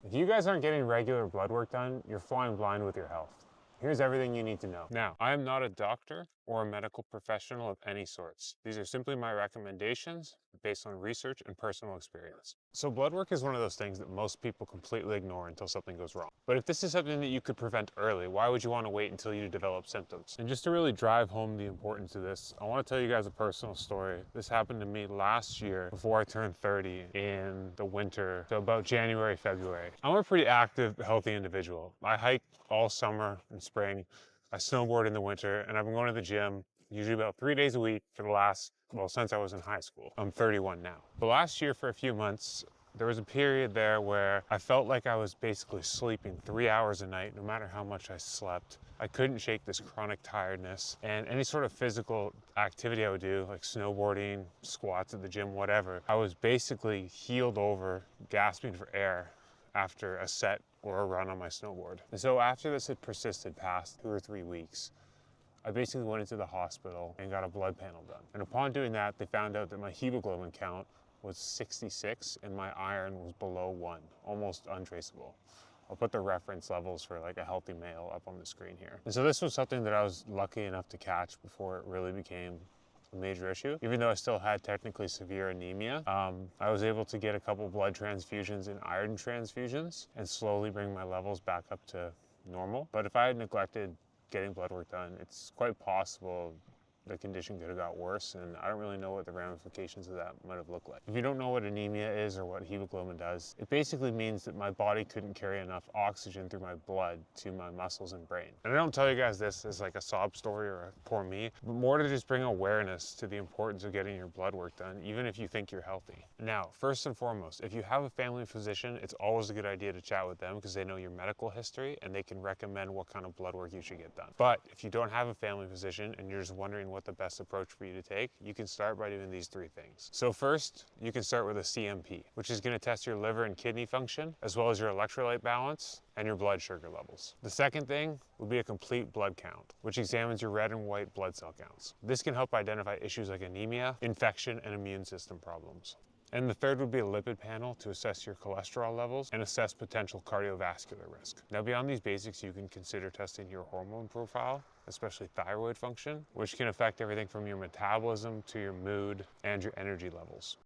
If you guys aren't getting regular blood work done, you're flying blind with your health. Here's everything you need to know. Now, I am not a doctor or a medical professional of any sorts. These are simply my recommendations based on research and personal experience. So blood work is one of those things that most people completely ignore until something goes wrong. But if this is something that you could prevent early, why would you want to wait until you develop symptoms? And just to really drive home the importance of this, I want to tell you guys a personal story. This happened to me last year before I turned 30 in the winter, so about January, February. I'm a pretty active, healthy individual. I hike all summer and spring. I snowboard in the winter, and I've been going to the gym usually about 3 days a week for the last, well, since I was in high school. I'm 31 now. But last year for a few months, there was a period there where I felt like I was basically sleeping 3 hours a night, no matter how much I slept. I couldn't shake this chronic tiredness, and any sort of physical activity I would do, like snowboarding, squats at the gym, whatever, I was basically heeled over, gasping for air after a set or a run on my snowboard. And so after this had persisted past 2 or 3 weeks, I basically went into the hospital and got a blood panel done. And upon doing that, they found out that my hemoglobin count was 66 and my iron was below 1, almost untraceable. I'll put the reference levels for like a healthy male up on the screen here. And so this was something that I was lucky enough to catch before it really became a major issue. Even though I still had technically severe anemia, I was able to get a couple blood transfusions and iron transfusions and slowly bring my levels back up to normal. But if I had neglected getting blood work done, it's quite possible the condition could have got worse, and I don't really know what the ramifications of that might have looked like. If you don't know what anemia is or what hemoglobin does, it basically means that my body couldn't carry enough oxygen through my blood to my muscles and brain. And I don't tell you guys this as like a sob story or a poor me, but more to just bring awareness to the importance of getting your blood work done, even if you think you're healthy. Now, first and foremost, if you have a family physician, it's always a good idea to chat with them because they know your medical history and they can recommend what kind of blood work you should get done. But if you don't have a family physician and you're just wondering what the best approach for you to take, you can start by doing these 3 things. So first, you can start with a CMP, which is going to test your liver and kidney function, as well as your electrolyte balance and your blood sugar levels. The second thing would be a complete blood count, which examines your red and white blood cell counts. This can help identify issues like anemia, infection, and immune system problems. And the third would be a lipid panel to assess your cholesterol levels and assess potential cardiovascular risk. Now, beyond these basics, you can consider testing your hormone profile, especially thyroid function, which can affect everything from your metabolism to your mood and your energy levels.